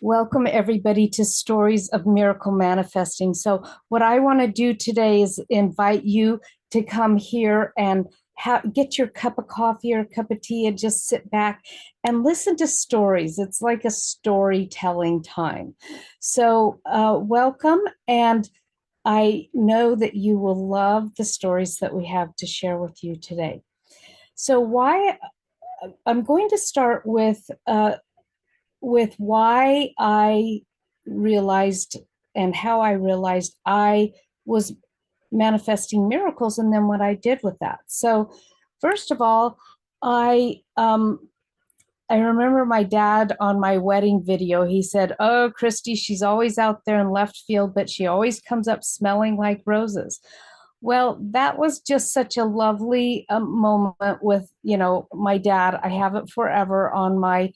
Welcome, everybody, to Stories of Miracle Manifesting. So, what I want to do today is invite you to come here and get your cup of coffee or a cup of tea and just sit back and listen to stories. It's like a storytelling time. So, welcome. And I know that you will love the stories that we have to share with you today. So, why I'm going to start with why I realized and how I realized I was manifesting miracles and then what I did with that. So first of all, I I remember my dad on my wedding video, he said, "Oh, Christy, she's always out there in left field, but she always comes up smelling like roses." Well, that was just such a lovely moment with, my dad. I have it forever on my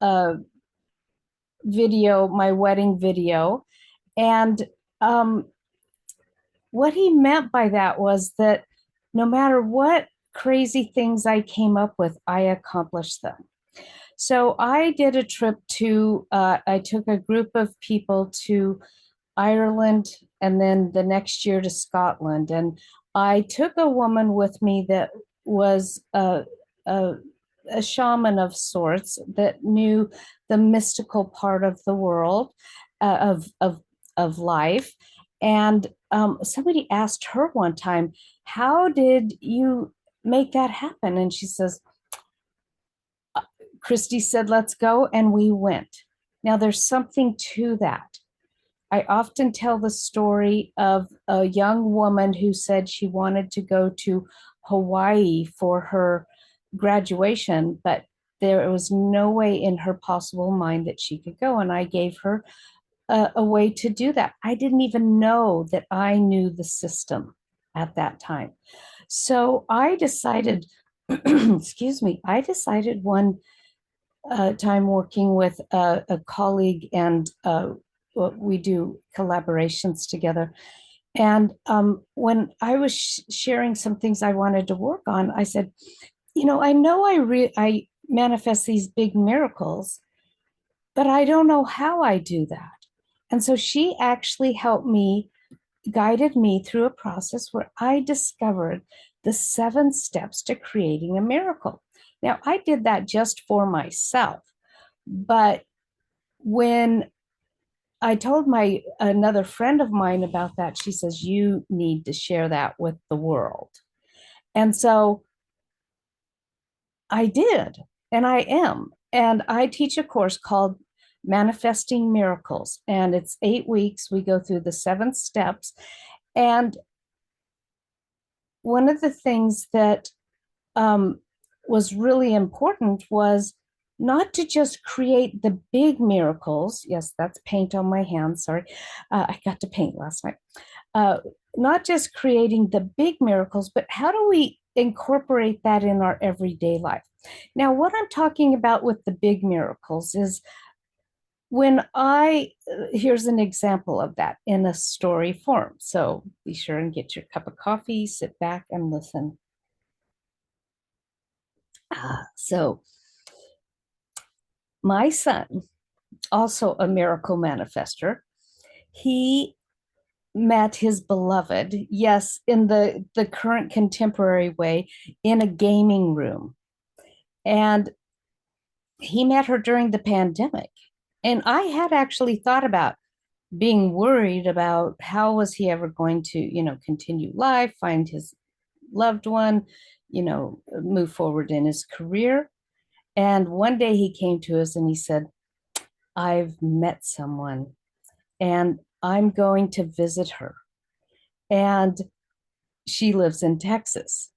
uh, video, my wedding video. And um, what he meant by that was that no matter what crazy things I came up with, I accomplished them. So I did a trip I took a group of people to Ireland and then the next year to Scotland. And I took a woman with me that was a, a shaman of sorts that knew the mystical part of the world, of life. And somebody asked her one time, "How did you make that happen?" And she says, "Christy said, let's go." And we went. Now, there's something to that. I often tell the story of a young woman who said she wanted to go to Hawaii for her graduation, but there was no way in her possible mind that she could go. And I gave her a way to do that. I didn't even know that I knew the system at that time. So I decided, excuse me, I decided one time working with a colleague, and we do collaborations together. And when I was sharing some things I wanted to work on, I said, I know I manifest these big miracles, but I don't know how I do that. And so she actually helped me, guided me through a process where I discovered the 7 steps to creating a miracle. Now, I did that just for myself, but when I told my another friend of mine about that, she says, "You need to share that with the world." And so I did, and I am. And I teach a course called Manifesting Miracles, and it's 8 weeks. We go through the 7 steps. And one of the things that um, was really important was not to just create the big miracles. Yes, that's paint on my hands. Sorry. I got to paint last night. Uh, not just creating the big miracles, but how do we incorporate that in our everyday life? Now, what I'm talking about with the big miracles is here's an example of that in a story form. So be sure and get your cup of coffee, sit back and listen. So my son, also a miracle manifester, he met his beloved, yes, in the current contemporary way, in a gaming room. And he met her during the pandemic. And I had actually thought about being worried about how was he ever going to, continue life, find his loved one, move forward in his career. And one day he came to us and he said, "I've met someone and I'm going to visit her. And she lives in Texas."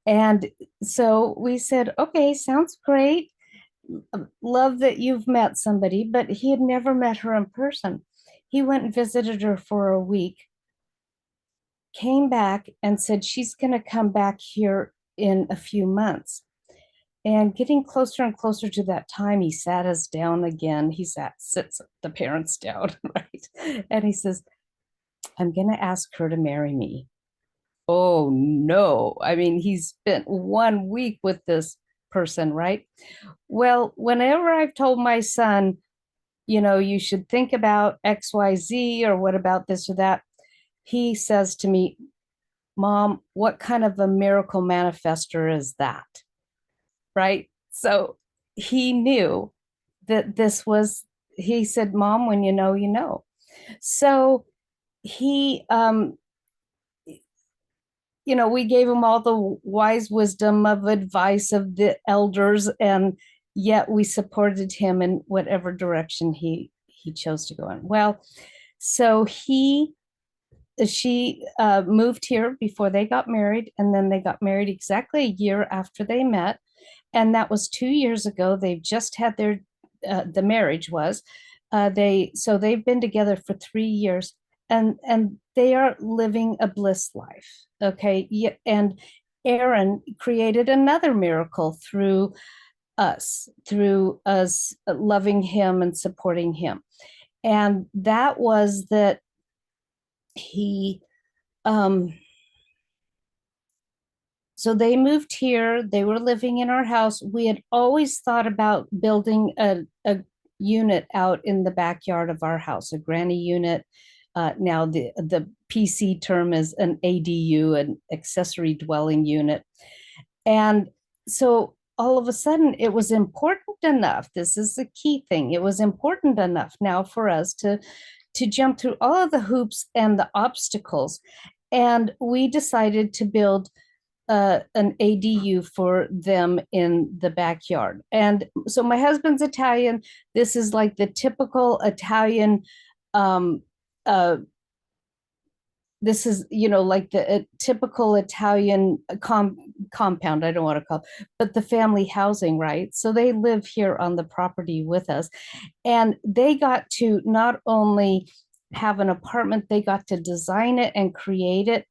And so we said, "Okay, sounds great. Love that you've met somebody," but he had never met her in person. He went and visited her for a week, came back and said she's going to come back here in a few months. And getting closer and closer to that time, he sat us down again. Sits the parents down, right? And he says, "I'm going to ask her to marry me." Oh no. I mean, he spent one week with this person, right? Well, whenever I've told my son, you should think about XYZ or what about this or that, he says to me, Mom, what kind of a miracle manifester is that? Right? So he knew that he said, Mom, when you know, you know. So he, we gave him all the wise wisdom of advice of the elders, and yet we supported him in whatever direction he chose to go in. Well, so she moved here before they got married, and then they got married exactly a year after they met, and that was 2 years ago. They've just had the marriage was they've been together for 3 years, and they are living a bliss life. Okay, yeah, and Aaron created another miracle through us loving him and supporting him, and that was that he so they moved here. They were living in our house. We had always thought about building a unit out in the backyard of our house, a granny unit. Now the PC term is an ADU, an accessory dwelling unit. And so all of a sudden it was important enough. This is the key thing. It was important enough now for us to jump through all of the hoops and the obstacles. And we decided to build an ADU for them in the backyard. And so my husband's Italian. This is like the typical Italian. Um, uh, this is, like the typical Italian compound. I don't want to call it, but the family housing, right? So they live here on the property with us, and they got to not only have an apartment, they got to design it and create it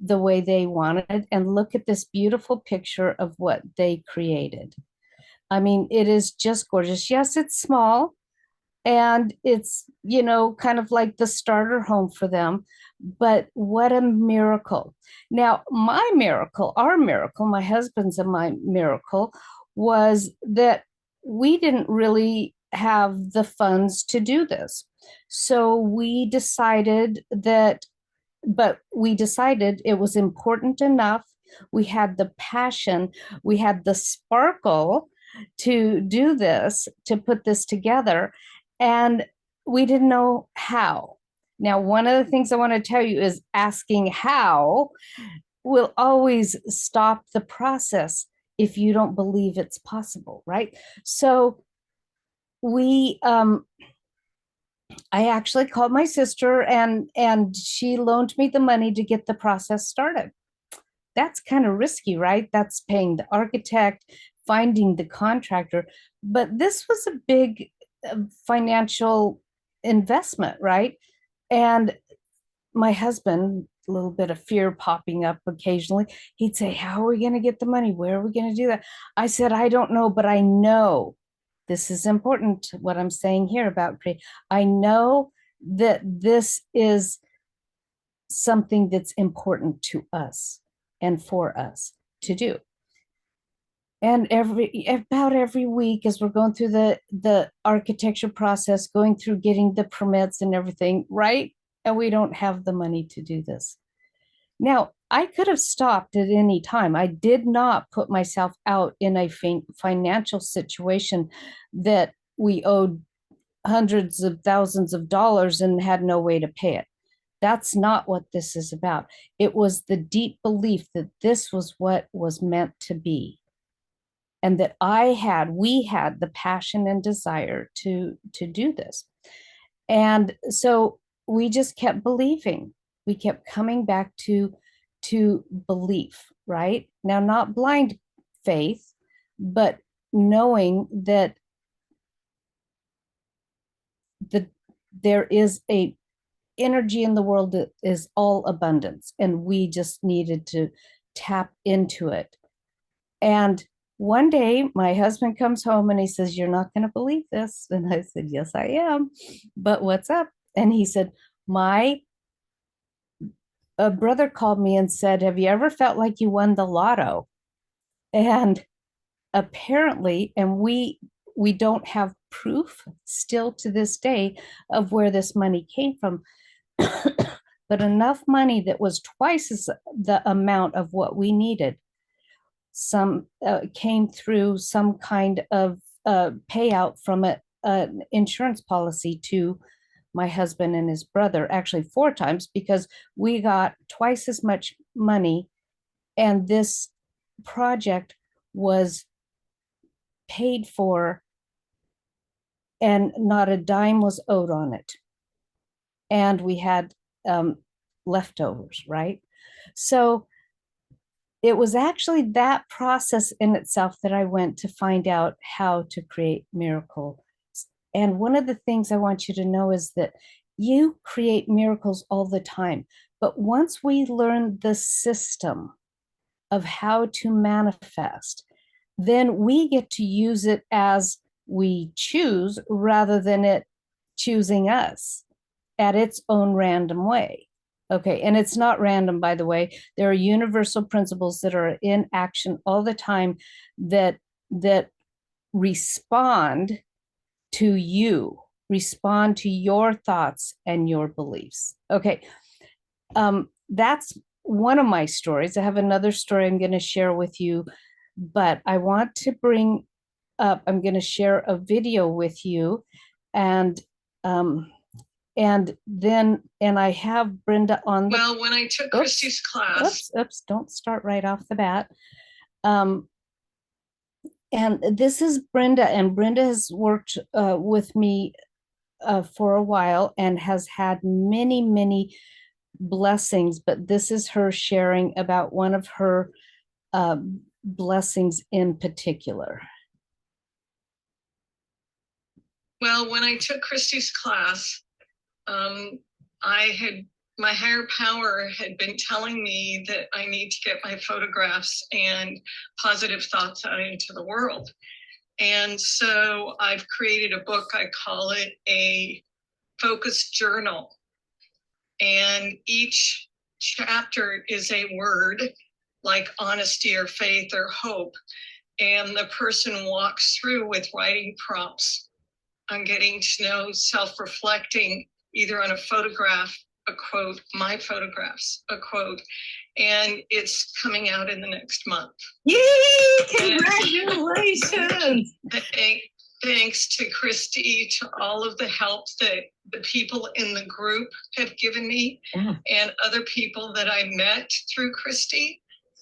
the way they wanted. And look at this beautiful picture of what they created. I mean, it is just gorgeous. Yes, it's small, and it's, kind of like the starter home for them, but what a miracle. Now, our miracle, my husband's and my miracle was that we didn't really have the funds to do this. So we decided it was important enough. We had the passion, we had the sparkle to do this, to put this together, and we didn't know how. Now, one of the things I want to tell you is asking how will always stop the process if you don't believe it's possible, right? So we I actually called my sister, and she loaned me the money to get the process started. That's kind of risky, right? That's paying the architect, finding the contractor, but this was a big financial investment, right? And my husband, a little bit of fear popping up occasionally, he'd say, How are we going to get the money? Where are we going to do that? I said, I don't know, but I know this is important, what I'm saying here about create. I know that this is something that's important to us and for us to do. And about every week, as we're going through the architecture process, going through getting the permits and everything, right? And we don't have the money to do this. Now, I could have stopped at any time. I did not put myself out in a financial situation that we owed hundreds of thousands of dollars and had no way to pay it. That's not what this is about. It was the deep belief that this was what was meant to be, and that we had the passion and desire to do this. And so we just kept believing. We kept coming back to belief, right? Now, not blind faith, but knowing that there is a energy in the world that is all abundance, and we just needed to tap into it. And one day my husband comes home and he says, You're not going to believe this. And I said, Yes, I am. But what's up? And he said, My brother called me and said, Have you ever felt like you won the lotto? And apparently, and we don't have proof still to this day of where this money came from, but enough money that was twice as the amount of what we needed some came through some kind of payout from an insurance policy to my husband and his brother, actually four times, because we got twice as much money, and this project was paid for and not a dime was owed on it. And we had leftovers, right? So it was actually that process in itself that I went to find out how to create miracles. And one of the things I want you to know is that you create miracles all the time. But once we learn the system of how to manifest, then we get to use it as we choose rather than it choosing us at its own random way. Okay, and it's not random, by the way. There are universal principles that are in action all the time that respond to you, respond to your thoughts and your beliefs. Okay, that's one of my stories. I have another story I'm going to share with you, but I want to bring up, I'm going to share a video with you, and and I have Brenda on the. Well, when I took Christy's class. Oops, don't start right off the bat. And this is Brenda, and Brenda has worked with me for a while and has had many, many blessings, but this is her sharing about one of her blessings in particular. Well, when I took Christy's class, my higher power had been telling me that I need to get my photographs and positive thoughts out into the world. And so I've created a book. I call it a focus journal. And each chapter is a word like honesty or faith or hope. And the person walks through with writing prompts on getting to know, self-reflecting, either on a photograph, a quote, my photographs, a quote, and it's coming out in the next month. Yay! Congratulations! Thanks to Christy, to all of the help that the people in the group have given me, and other people that I met through Christy,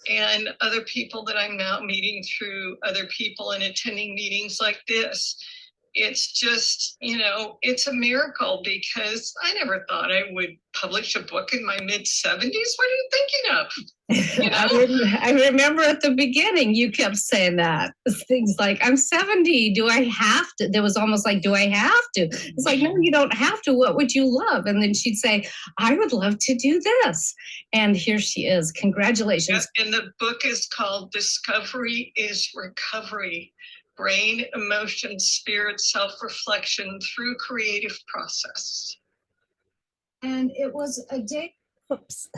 and other people that I'm now meeting through other people and attending meetings like this. It's just, it's a miracle, because I never thought I would publish a book in my mid-70s. What are you thinking of? I remember at the beginning, you kept saying that. Things like, I'm 70. Do I have to? There was almost like, do I have to? It's like, no, you don't have to. What would you love? And then she'd say, I would love to do this. And here she is. Congratulations. Yeah, and the book is called Discovery is Recovery. Brain, emotion, spirit, self-reflection through creative process. And it was a day. Oops.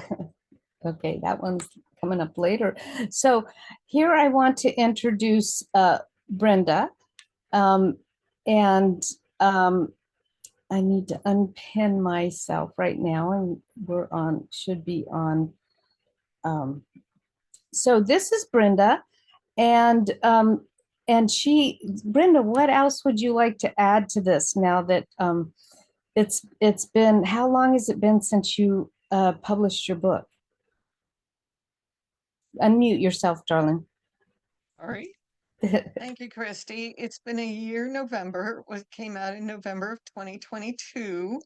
Okay, that one's coming up later. So here I want to introduce Brenda. And I need to unpin myself right now, and should be on. So this is Brenda, and Brenda, what else would you like to add to this now that it's been, how long has it been since you published your book? Unmute yourself, darling. All right. Thank you, Christy. It's been a year, November. It came out in November of 2022.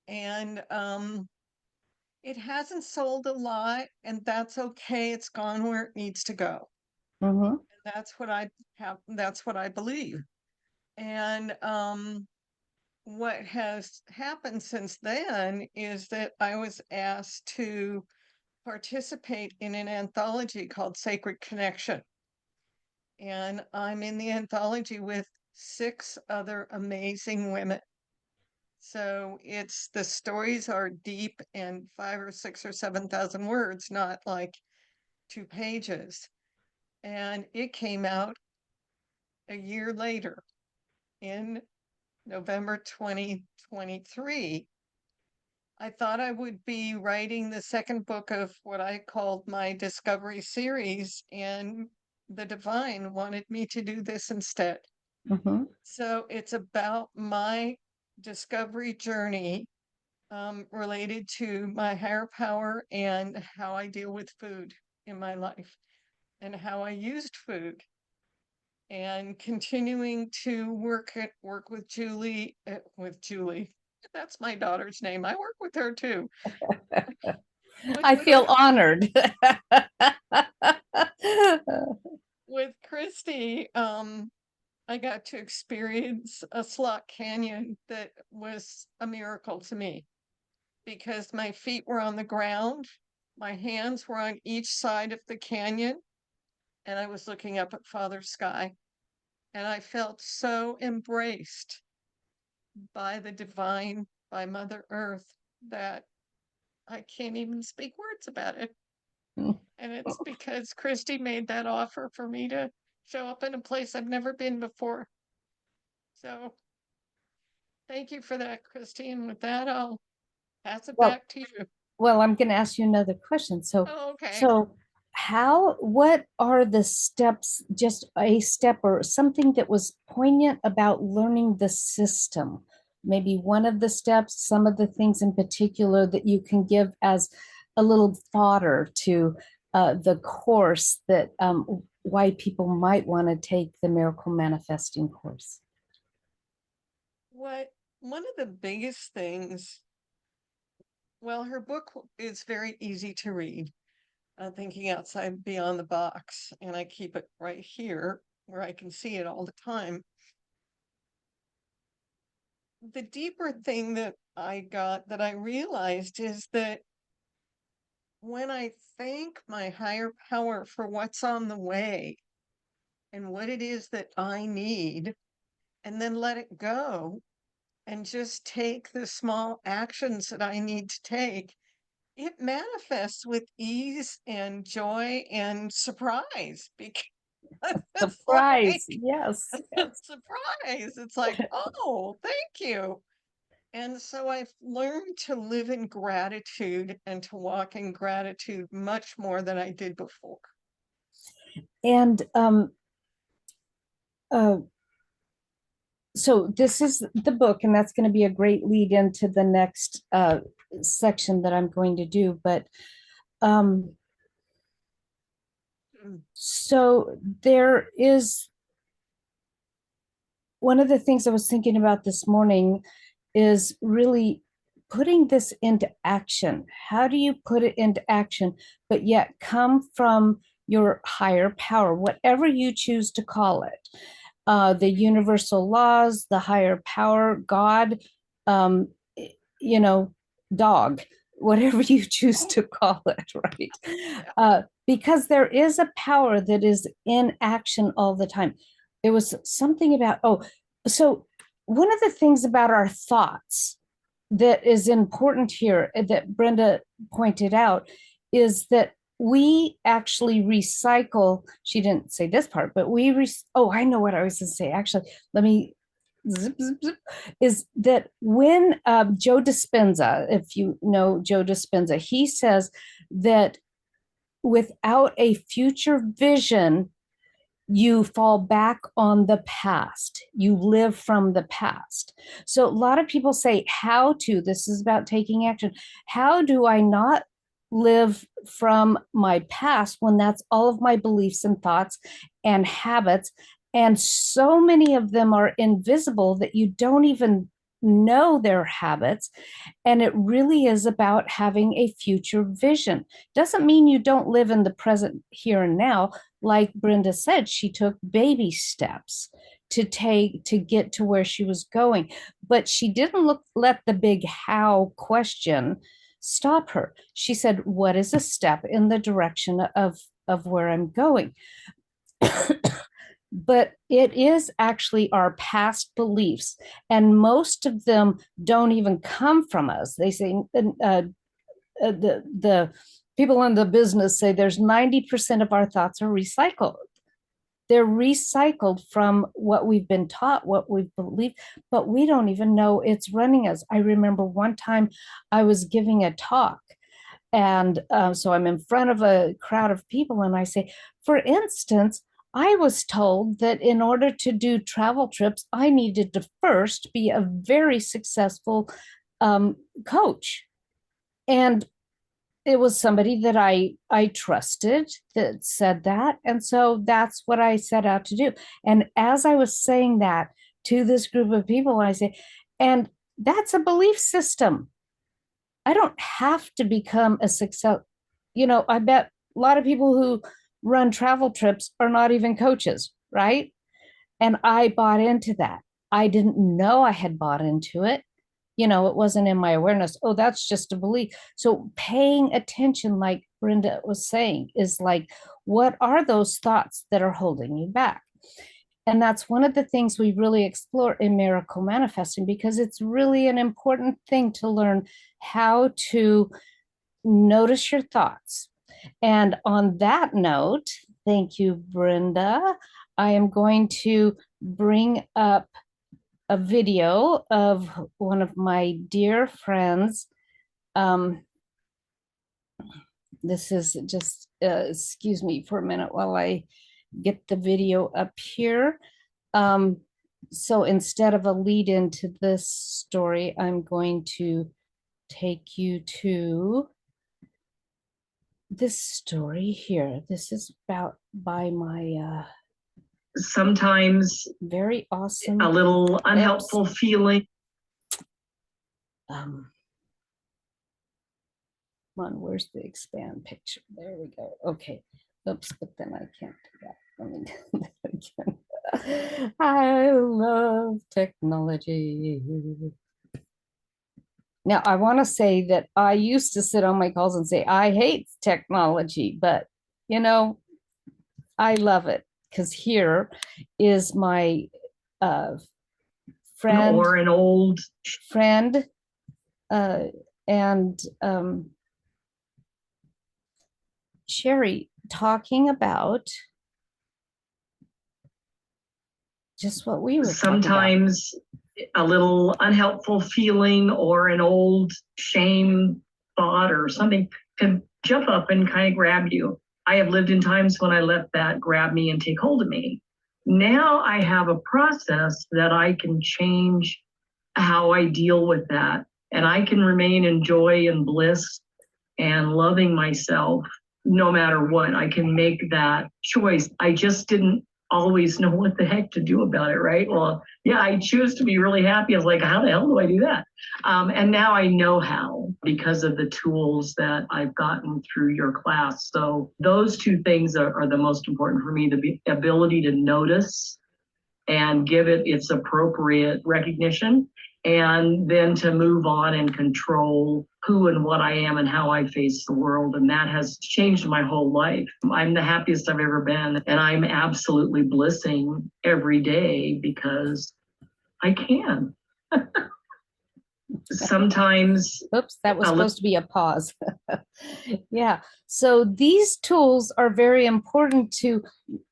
And it hasn't sold a lot, and that's okay. It's gone where it needs to go. Mm-hmm. That's what I believe. And what has happened since then is that I was asked to participate in an anthology called Sacred Connection. And I'm in the anthology with 6 other amazing women. So the stories are deep and 5 or 6 or 7,000 words, not like 2 pages. And it came out a year later in November 2023. I thought I would be writing the second book of what I called my Discovery series, and the divine wanted me to do this instead. Mhm. So it's about my discovery journey related to my higher power and how I deal with food in my life and how I used food, and continuing to work with Julie. That's my daughter's name. I work with her too. But I with feel honored. with Christy, I got to experience a slot canyon that was a miracle to me because my feet were on the ground, my hands were on each side of the canyon, and I was looking up at Father Sky. And I felt so embraced by the divine, by Mother Earth, that I can't even speak words about it. And it's because Christy made that offer for me to show up in a place I've never been before. So thank you for that, Christy. And with that, I'll pass it Well, back to you. well, I'm going to ask you another question. Oh, okay. So what are the steps, just a step or something that was poignant about learning the system? Maybe one of the steps, some of the things in particular that you can give as a little fodder to the course that why people might want to take the Miracle Manifesting course. One of the biggest things, well, her book is very easy to read. Thinking outside beyond the box, and I keep it right here where I can see it all the time. The deeper thing that I realized is that when I thank my higher power for what's on the way and what it is that I need, and then let it go and just take the small actions that I need to take, it manifests with ease and joy and surprise because it's like Surprise, yes. a surprise. It's like, oh, thank you. And so I've learned to live in gratitude and to walk in gratitude much more than I did before. And uh, so this is the book, and that's going to be a great lead into the next section that I'm going to do. But so there is one of the things I was thinking about this morning is really putting this into action. How do you put it into action, but yet come from your higher power, whatever you choose to call it? The universal laws, the higher power, God, um, dog, whatever you choose to call it, right? Because there is a power that is in action all the time. It was something about, so one of the things about our thoughts that is important here that Brenda pointed out is that we actually recycle. She didn't say this part, but I know what I was going to say. Actually, let me zip, zip, zip, is that when Joe Dispenza, if you know Joe Dispenza, he says that without a future vision, you fall back on the past. You live from the past. So a lot of people say, this is about taking action. How do I not live from my past when that's all of my beliefs and thoughts and habits? And so many of them are invisible that you don't even know their habits. And it really is about having a future vision. Doesn't mean you don't live in the present here and now. Like Brenda said, she took baby steps to get to where she was going, but she didn't let the big how question stop her. She said, what is a step in the direction of where I'm going? But it is actually our past beliefs, and most of them don't even come from us. They say the people in the business say there's 90% of our thoughts are recycled. they're recycled from what we've been taught, what we've believed, but we don't even know it's running us. I remember one time I was giving a talk, and so I'm in front of a crowd of people, and I say, for instance, I was told that in order to do travel trips, I needed to first be a very successful coach. And it was somebody that I trusted that said that. And so that's what I set out to do. And as I was saying that to this group of people, I say, and that's a belief system. I don't have to become a success. I bet a lot of people who run travel trips are not even coaches, right? And I bought into that. I didn't know I had bought into it. It wasn't in my awareness. Oh, that's just a belief. So paying attention, like Brenda was saying, is like, what are those thoughts that are holding you back? And that's one of the things we really explore in Miracle Manifesting, because it's really an important thing to learn how to notice your thoughts. And on that note, thank you, Brenda. I am going to bring up a video of one of my dear friends. This is just, excuse me for a minute while I get the video up here. So instead of a lead into this story, I'm going to take you to this story here. This is about by my sometimes very awesome, a little unhelpful feeling. Come on, where's the expand picture? There we go. Okay. Oops, but then I can't do that. Let me do that again. I love technology. Now, I want to say that I used to sit on my calls and say, I hate technology, but I love it, because here is my friend Or an old friend and Sherry talking about just what we were sometimes a little unhelpful feeling or an old shame thought or something can jump up and kind of grab you. I have lived in times when I let that grab me and take hold of me. Now I have a process that I can change how I deal with that, and I can remain in joy and bliss and loving myself no matter what. I can make that choice. I just didn't always know what the heck to do about it, right? Well, yeah, I choose to be really happy. I was like, how the hell do I do that? And now I know how, because of the tools that I've gotten through your class. So those two things are the most important for me, the ability to notice and give it its appropriate recognition, and then to move on and control who and what I am and how I face the world. And that has changed my whole life. I'm the happiest I've ever been, and I'm absolutely blissing every day because I can. Sometimes. Oops, that was supposed to be a pause. Yeah. So these tools are very important to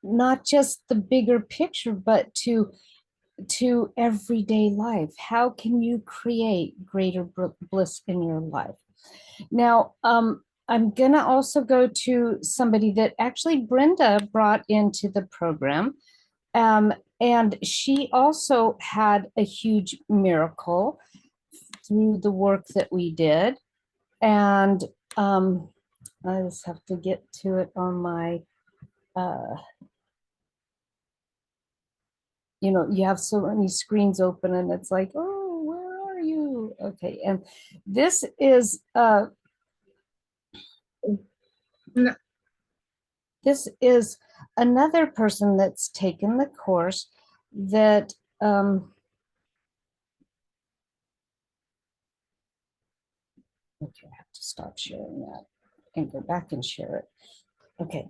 not just the bigger picture, but to everyday life. How can you create greater bliss in your life? Now, I'm gonna also go to somebody that actually Brenda brought into the program. And she also had a huge miracle through the work that we did. And I just have to get to it on my, you have so many screens open and it's like, oh, where are you? Okay, and this is another person that's taken the course that okay, I have to stop sharing that and go back and share it. Okay.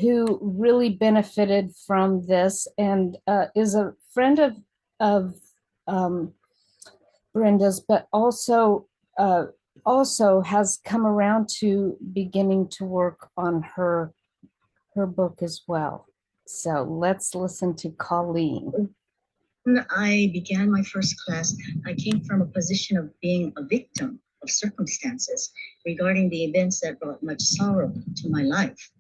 Who really benefited from this and is a friend of Brenda's, but also has come around to beginning to work on her book as well. So let's listen to Colleen. When I began my first class, I came from a position of being a victim of circumstances regarding the events that brought much sorrow to my life.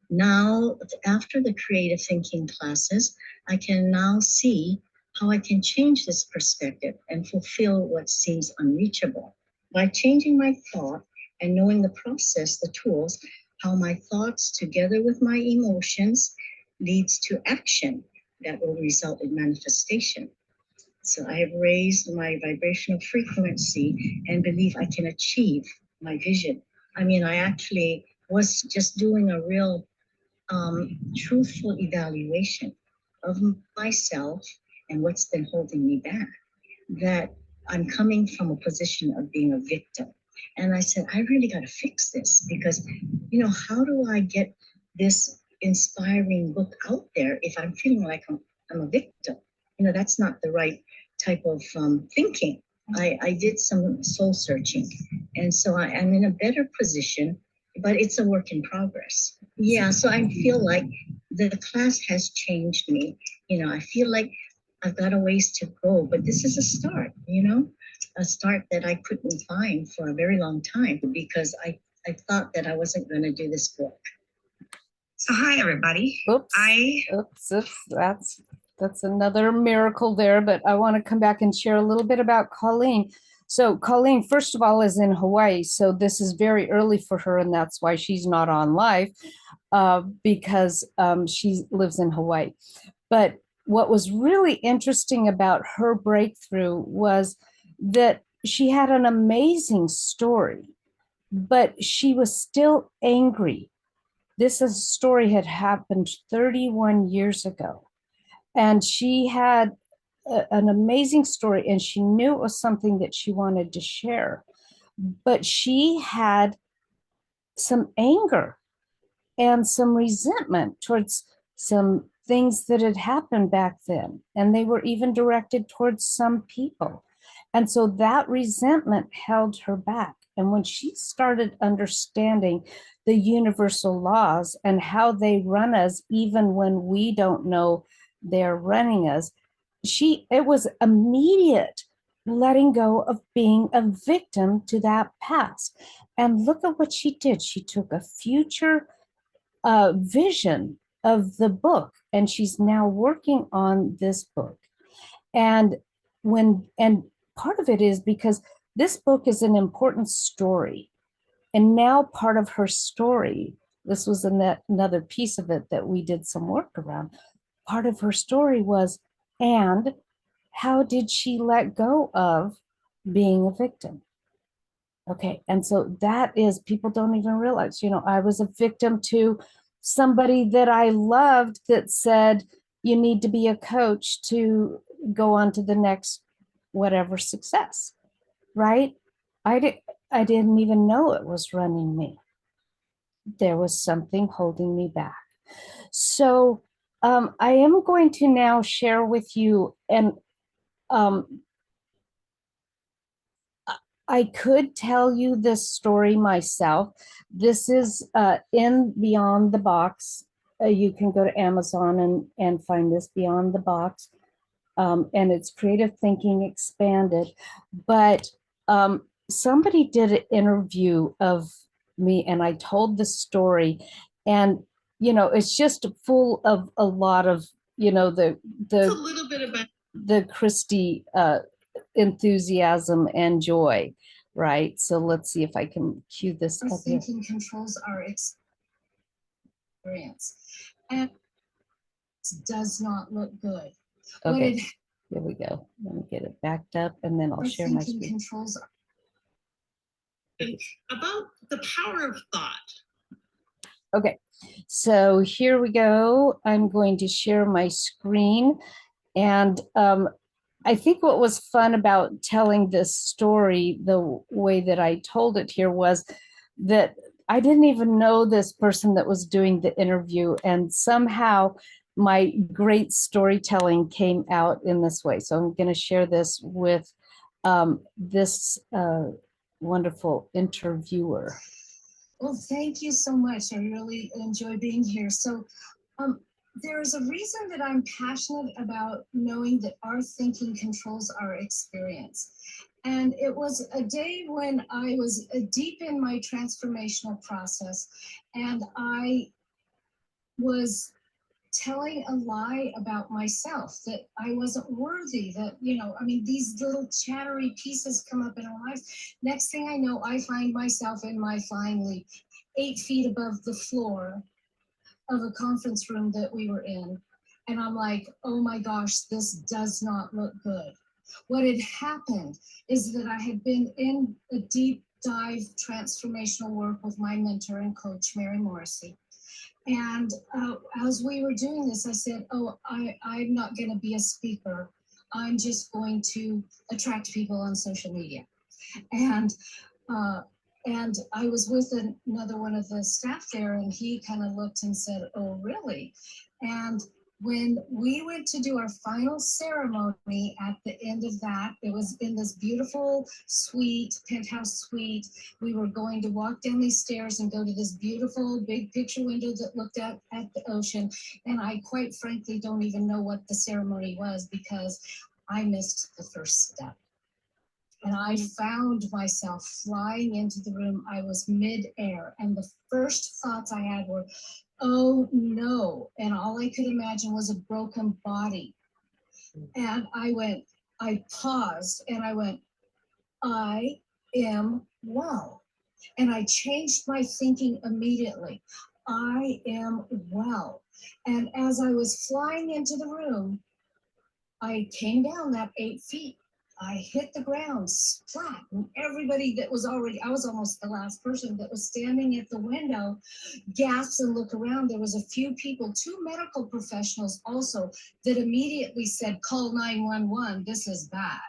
Now, after the creative thinking classes, I can now see how I can change this perspective and fulfill what seems unreachable. By changing my thought and knowing the process, the tools, how my thoughts together with my emotions leads to action that will result in manifestation. So I have raised my vibrational frequency and believe I can achieve my vision. I mean, I actually was just doing a real truthful evaluation of myself and what's been holding me back. That I'm coming from a position of being a victim. And I said, I really got to fix this because, how do I get this inspiring book out there if I'm feeling like I'm a victim? That's not the right type of thinking. I did some soul searching. And so I'm in a better position, but it's a work in progress. Yeah, so I feel like the class has changed me. I feel like I've got a ways to go, but this is a start, a start that I couldn't find for a very long time because I thought that I wasn't going to do this book. So hi, everybody. Oops, that's another miracle there, but I want to come back and share a little bit about Colleen. So Colleen, first of all, is in Hawaii. So this is very early for her, and that's why she's not on live because she lives in Hawaii. But what was really interesting about her breakthrough was that she had an amazing story, but she was still angry. This story had happened 31 years ago. And she had an amazing story, and she knew it was something that she wanted to share. But she had some anger and some resentment towards some things that had happened back then. And they were even directed towards some people. And so that resentment held her back. And when she started understanding the universal laws and how they run us, even when we don't know they're running us, it was immediate letting go of being a victim to that past. And look at what she did. She took a future vision of the book, and she's now working on this book. And part of it is because this book is an important story. And now part of her story, this was another piece of it that we did some work around. Part of her story was, and how did she let go of being a victim? Okay, and so that is, people don't even realize, I was a victim to somebody that I loved that said, you need to be a coach to go on to the next whatever success, right? I didn't even know it was running me. There was something holding me back. So I am going to now share with you, and I could tell you this story myself. This is in Beyond the Box. You can go to Amazon and find this Beyond the Box. And it's Creative Thinking Expanded. But somebody did an interview of me, and I told the story. And, it's just full of a lot of, It's a little bit about the Christy enthusiasm and joy, right? So let's see if I can cue this up here. thinking controls our experience, and it does not look good. Okay, here we go. Let me get it backed up, and then I'll share my screen. Controls about the power of thought. Okay, so here we go. I'm going to share my screen. And I think what was fun about telling this story, the way that I told it here, was that I didn't even know this person that was doing the interview. And somehow my great storytelling came out in this way. So I'm going to share this with this wonderful interviewer. Well, thank you so much. I really enjoy being here. So there is a reason that I'm passionate about knowing that our thinking controls our experience. And it was a day when I was deep in my transformational process, and I was telling a lie about myself, that I wasn't worthy, that, I mean, these little chattery pieces come up in our lives. Next thing I know, I find myself in my flying leap, 8 feet above the floor of a conference room that we were in. And I'm like, oh my gosh, this does not look good. What had happened is that I had been in a deep dive transformational work with my mentor and coach, Mary Morrissey. And as we were doing this, I said, oh, I'm not going to be a speaker. I'm just going to attract people on social media. And and I was with another one of the staff there, and he kind of looked and said, oh, really? And when we went to do our final ceremony at the end of that, it was in this beautiful suite, penthouse suite. We were going to walk down these stairs and go to this beautiful big picture window that looked out at the ocean. And I quite frankly don't even know what the ceremony was because I missed the first step. And I found myself flying into the room. I was midair. And the first thoughts I had were, oh no. And all I could imagine was a broken body. And I paused and I went, I am well. And I changed my thinking immediately. I am well. And as I was flying into the room, I came down that 8 feet. I hit the ground flat, and everybody that was I was almost the last person that was standing at the window, gasped and looked around. There was a few people, 2 medical professionals also, that immediately said, call 911, this is bad.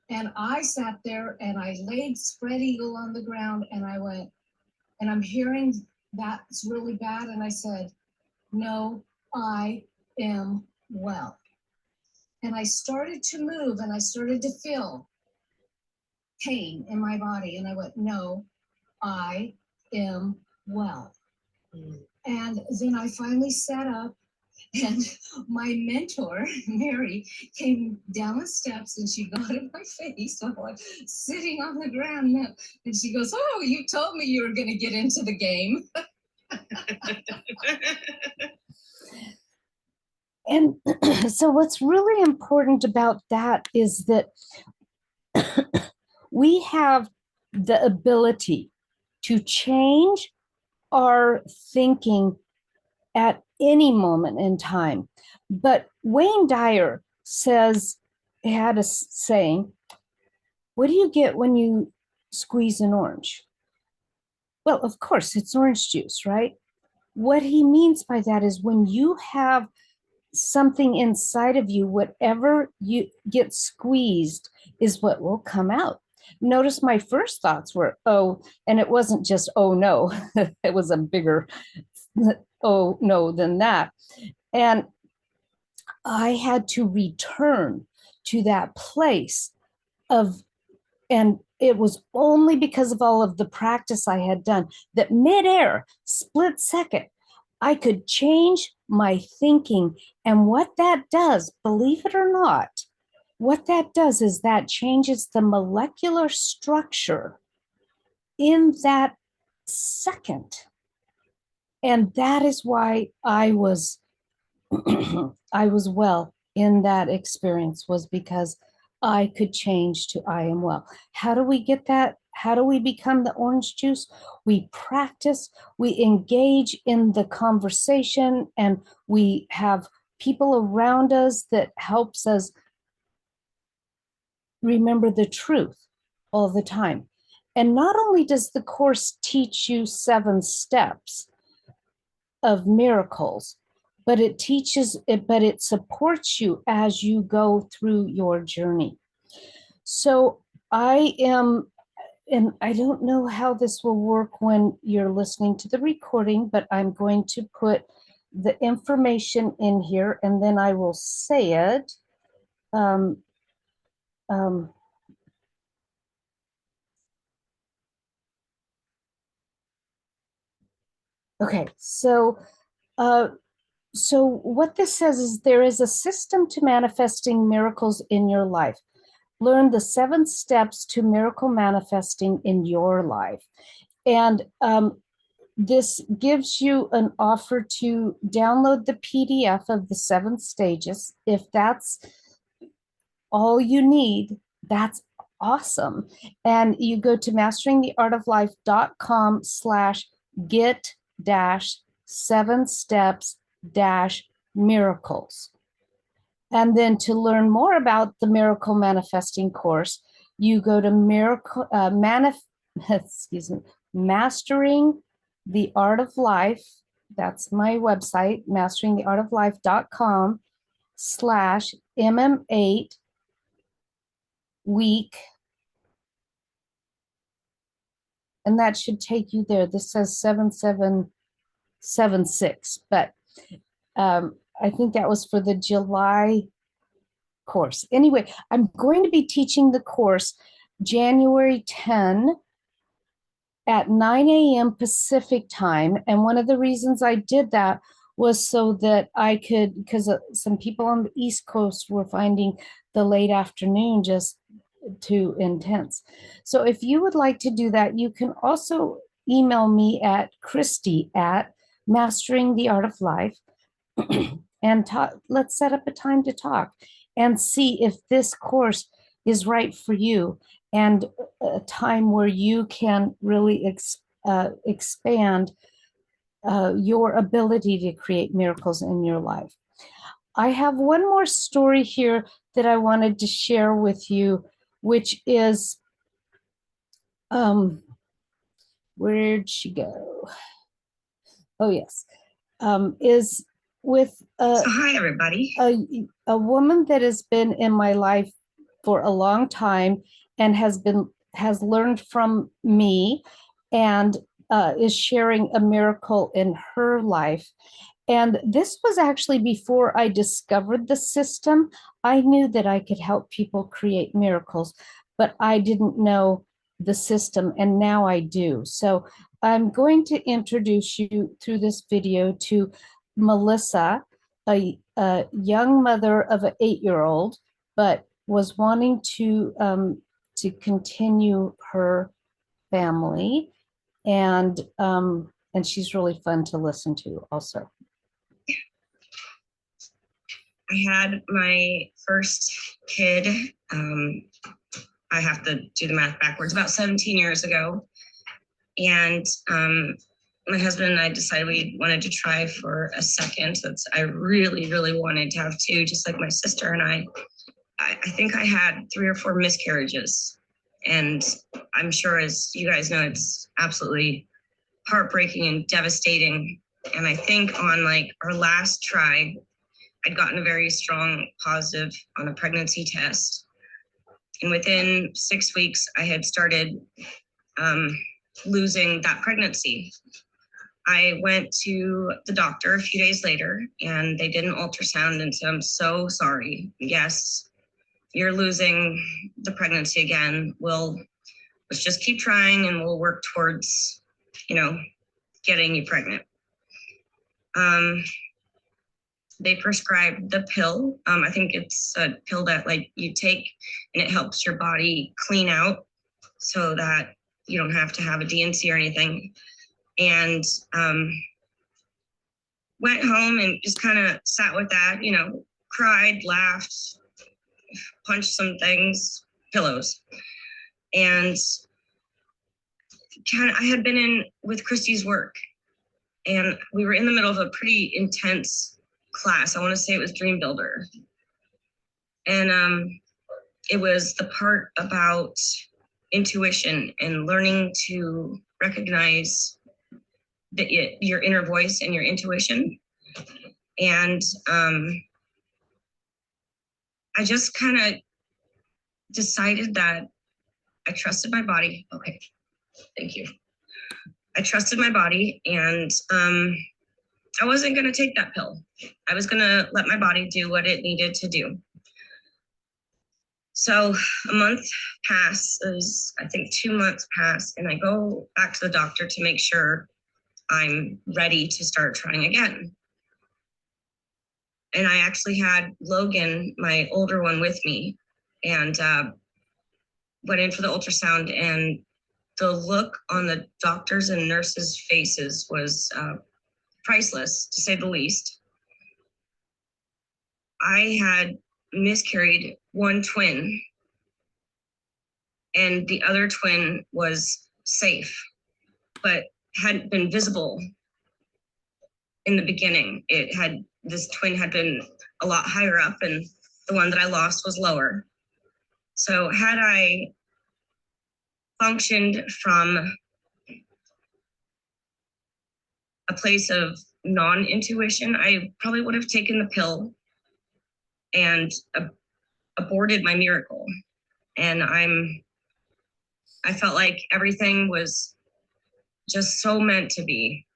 And I sat there and I laid spread eagle on the ground and I went, and I'm hearing that's really bad. And I said, no, I am well. And I started to move and I started to feel pain in my body. And I went, no, I am well. And then I finally sat up and my mentor, Mary, came down the steps and she got in my face while I was sitting on the ground. And she goes, oh, you told me you were going to get into the game. And so what's really important about that is that we have the ability to change our thinking at any moment in time. But Wayne Dyer had a saying, what do you get when you squeeze an orange? Well, of course, it's orange juice, right? What he means by that is when you have something inside of you, whatever you get squeezed is what will come out. Notice my first thoughts were, oh, and it wasn't just, oh no, it was a bigger, oh no, than that. And I had to return to that place of, and it was only because of all of the practice I had done that midair, split second, I could change my thinking. And what that does, believe it or not, what that does is that changes the molecular structure in that second. And that is why I was I was well in that experience, was because I could change to I am well. How do we get that? How do we become the orange juice? We practice, we engage in the conversation, and we have people around us that helps us remember the truth all the time. And not only does the course teach you 7 steps of miracles, but it supports you as you go through your journey. So I am, and I don't know how this will work when you're listening to the recording, but I'm going to put the information in here and then I will say it. Okay, so So what this says is there is a system to manifesting miracles in your life. Learn the 7 steps to miracle manifesting in your life. And this gives you an offer to download the PDF of the 7 stages. If that's all you need, that's awesome. And you go to masteringtheartoflife.com/get dash 7 steps dash miracles. And then to learn more about the miracle manifesting course, you go to Mastering the Art of Life. That's my website, masteringtheartoflife.com/MM8 week. And that should take you there. This says 7776, but I think that was for the July course. Anyway, I'm going to be teaching the course January 10 at 9 a.m. Pacific time. And one of the reasons I did that was so that I could, because some people on the East Coast were finding the late afternoon just too intense. So if you would like to do that, you can also email me at Christy@masteringtheartoflife and let's set up a time to talk and see if this course is right for you and a time where you can really expand your ability to create miracles in your life. I have one more story here that I wanted to share with you, which is, where'd she go? Oh, yes, is with hi, everybody. A woman that has been in my life for a long time and has learned from me and is sharing a miracle in her life. And this was actually before I discovered the system. I knew that I could help people create miracles, but I didn't know the system, and now I do. So I'm going to introduce you through this video to Melissa, a young mother of an 8-year-old, but was wanting to continue her family, and she's really fun to listen to also. I had my first kid, I have to do the math backwards, about 17 years ago. And my husband and I decided we wanted to try for a second. I really, really wanted to have 2, just like my sister and I. I think I had 3 or 4 miscarriages. And I'm sure, as you guys know, it's absolutely heartbreaking and devastating. And I think on our last try, I'd gotten a very strong positive on a pregnancy test. And within 6 weeks, I had started losing that pregnancy. I went to the doctor a few days later and they did an ultrasound and said, "I'm so sorry. Yes, you're losing the pregnancy again. Let's just keep trying and we'll work towards, getting you pregnant." They prescribed the pill. I think it's a pill that you take and it helps your body clean out so that you don't have to have a D&C or anything. And went home and just kind of sat with that, cried, laughed, punched some things, pillows. And I had been in with Christy's work and we were in the middle of a pretty intense class. I want to say it was Dream Builder. And it was the part about intuition and learning to recognize your inner voice and your intuition. And I just kind of decided that I trusted my body. Okay, thank you. I trusted my body and I wasn't going to take that pill. I was going to let my body do what it needed to do. So a month passes, I think 2 months pass, and I go back to the doctor to make sure I'm ready to start trying again. And I actually had Logan, my older one, with me, and went in for the ultrasound, and the look on the doctors and nurses' faces was priceless, to say the least. I had miscarried one twin, and the other twin was safe, but hadn't been visible in the beginning. This twin had been a lot higher up, and the one that I lost was lower. So had I functioned from a place of non-intuition, I probably would have taken the pill and aborted my miracle. And I felt like everything was just so meant to be.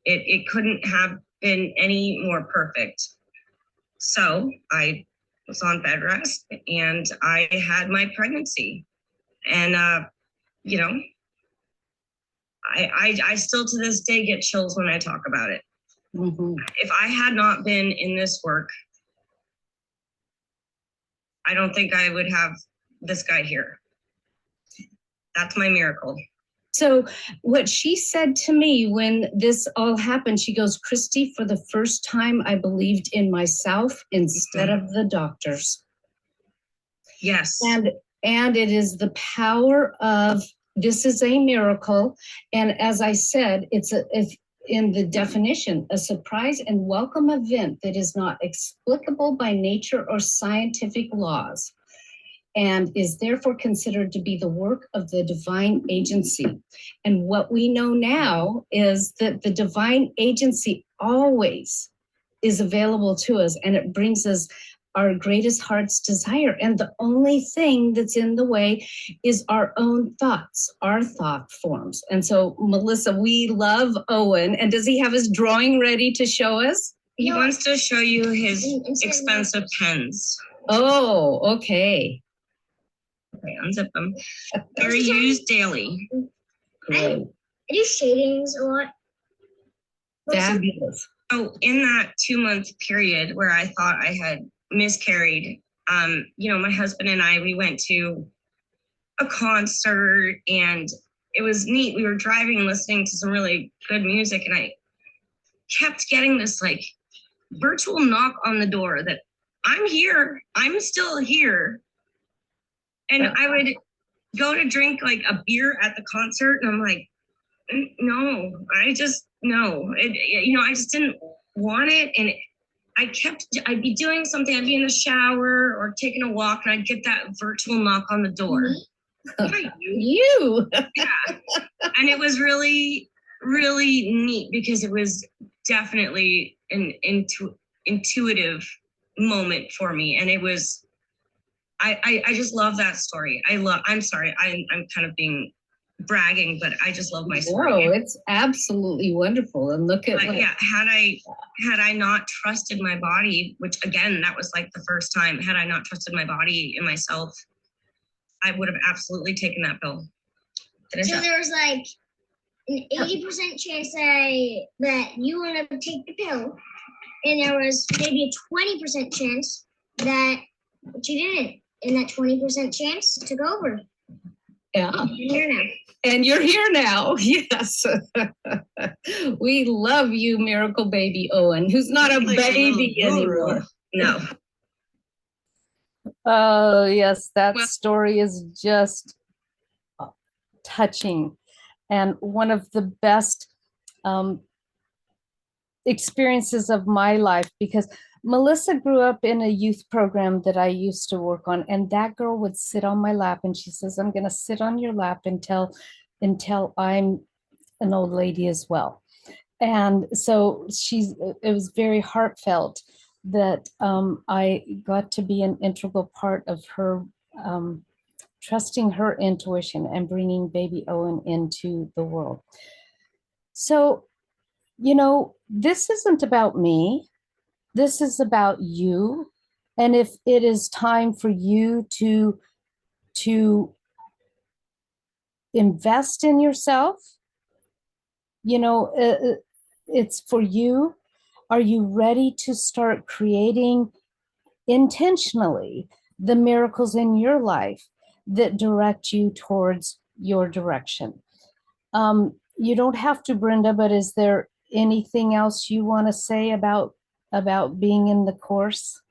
It couldn't have been any more perfect. So I was on bed rest and I had my pregnancy. And, you know, I still to this day get chills when I talk about it. Mhm. If I had not been in this work, I don't think I would have this guy here. That's my miracle. So what she said to me when this all happened, she goes, Christy, for the first time, I believed in myself instead of the doctors. Yes. And it is the power of, this is a miracle. And as I said, it's in the definition, a surprise and welcome event that is not explicable by nature or scientific laws, and is therefore considered to be the work of the divine agency. And what we know now is that the divine agency always is available to us, and it brings us our greatest heart's desire. And the only thing that's in the way is our own thoughts, our thought forms. And so, Melissa, we love Owen. And does he have his drawing ready to show us? He wants to show you his expensive pens. Oh, okay. Okay, unzip them. They're used daily. Great. I do shadings a lot. Fabulous. So in that 2-month period where I thought I had miscarried, you know, my husband and I, we went to a concert and it was neat. We were driving and listening to some really good music, and I kept getting this like virtual knock on the door that I'm here, I'm still here. And I would go to drink like a beer at the concert and I'm like, no, you know, I just didn't want it. And I'd be doing something, I'd be in the shower or taking a walk, and I'd get that virtual knock on the door. Mm-hmm. You. Yeah. And it was really, really neat because it was definitely an intuitive moment for me. And it was, I just love that story. I'm sorry, I'm kind of being bragging, but I just love my story. No, it's absolutely wonderful. And look at yeah, had I not trusted my body, which again, that was like the first time, had I not trusted my body and myself, I would have absolutely taken that pill. So there was like an 80% chance that you want to take the pill, and there was maybe a 20% chance that you didn't, and that 20% chance took over. Yeah. You're here now. And you're here now. Yes. We love you, miracle baby Owen, who's not a Like a baby little guru. anymore. No. Oh, yes, that Well- story is just touching. And one of the best experiences of my life, because Melissa grew up in a youth program that I used to work on, and that girl would sit on my lap and she says, I'm going to sit on your lap until I'm an old lady as well. And so it was very heartfelt that I got to be an integral part of her trusting her intuition and bringing baby Owen into the world. So, you know, this isn't about me. This is about you. And if it is time for you to invest in yourself, you know, it's for you. Are you ready to start creating intentionally the miracles in your life that direct you towards your direction? You don't have to, Brenda, but is there anything else you want to say about being in the course?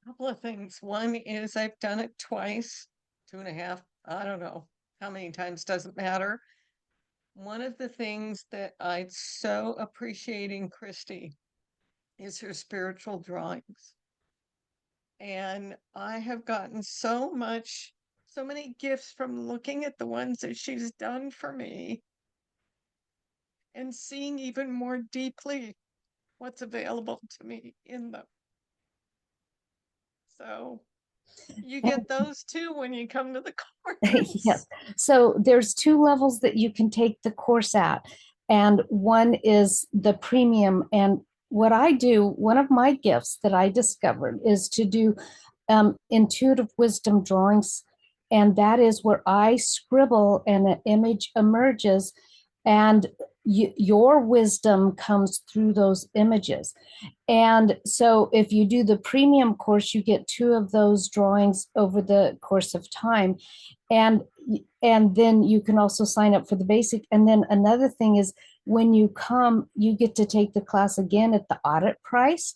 Couple of things. One is I've done it twice, 2.5, I don't know how many times, doesn't matter. One of the things that I so appreciate in Christy is her spiritual drawings. And I have gotten so many gifts from looking at the ones that she's done for me and seeing even more deeply what's available to me in them. So you get those too when you come to the course. Yes. So there's 2 levels that you can take the course at, and one is the premium. And what I do, one of my gifts that I discovered is to do intuitive wisdom drawings. And that is where I scribble and an image emerges, and your wisdom comes through those images. And so if you do the premium course, you get 2 of those drawings over the course of time. And then you can also sign up for the basic. And then another thing is, when you come, you get to take the class again at the audit price.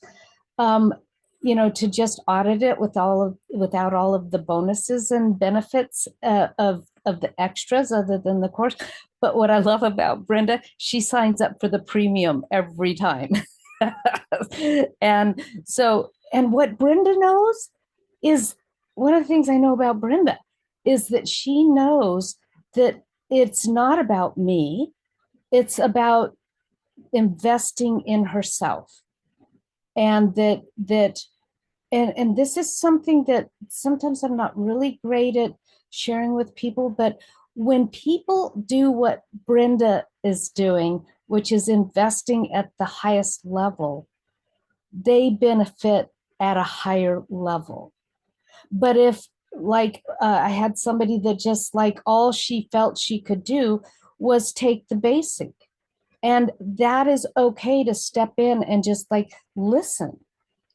To just audit it without all of the bonuses and benefits of the extras other than the course. But what I love about Brenda, she signs up for the premium every time. And what Brenda knows is, one of the things I know about Brenda is that she knows that it's not about me, it's about investing in herself. And and this is something that sometimes I'm not really great at sharing with people, but when people do what Brenda is doing, which is investing at the highest level, they benefit at a higher level. But if, like, I had somebody that just, like, all she felt she could do was take the basic, and that is okay to step in and just, like, listen,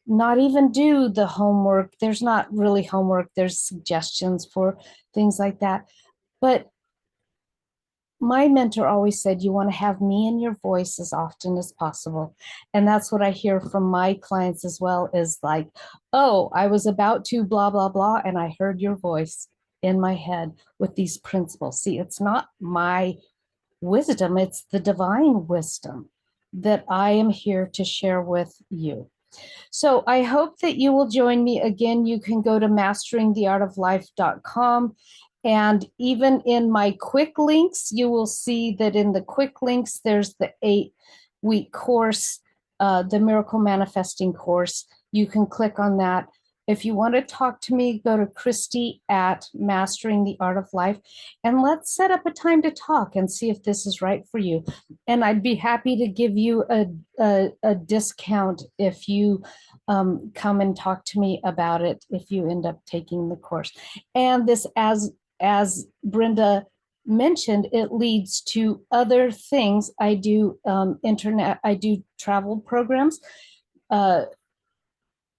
not even do the homework. There's not really homework, there's suggestions for things like that. But my mentor always said, you want to have me in your voice as often as possible. And that's what I hear from my clients as well, is like, oh, I was about to blah, blah, blah, and I heard your voice in my head with these principles. See, it's not my wisdom, it's the divine wisdom that I am here to share with you. So I hope that you will join me again. You can go to masteringtheartoflife.com. And even in my quick links, you will see that in the quick links, there's the 8-week course, the Miracle Manifesting course. You can click on that. If you want to talk to me, go to Christy at Mastering the Art of Life, and let's set up a time to talk and see if this is right for you. And I'd be happy to give you a discount if you come and talk to me about it, if you end up taking the course. And this, as Brenda mentioned, it leads to other things. I do I do travel programs.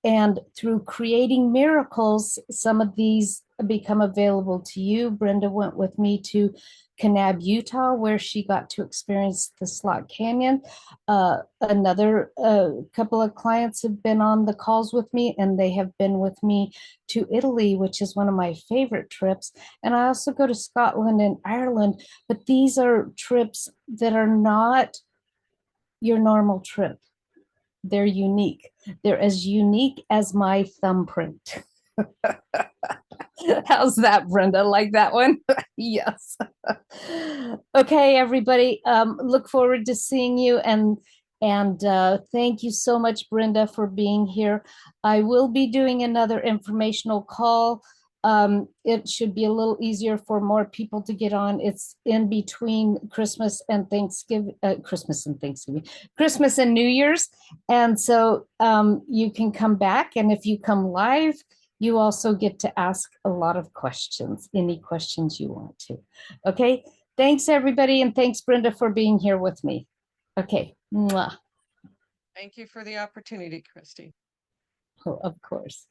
And through creating miracles, some of these become available to you. Brenda went with me to Kanab, Utah, where she got to experience the Slot Canyon. Another couple of clients have been on the calls with me, and they have been with me to Italy, which is one of my favorite trips. And I also go to Scotland and Ireland, but these are trips that are not your normal trip. They're unique. They're as unique as my thumbprint. How's that, Brenda? Like that one? Yes. Okay, everybody. Look forward to seeing you, and thank you so much, Brenda, for being here. I will be doing another informational call. It should be a little easier for more people to get on. It's in between Christmas and Thanksgiving, Christmas and New Year's. And so you can come back, and if you come live, you also get to ask a lot of questions, any questions you want to. Okay, thanks everybody, and thanks Brenda for being here with me. Okay. Mwah. Thank you for the opportunity, Christy. Oh, of course.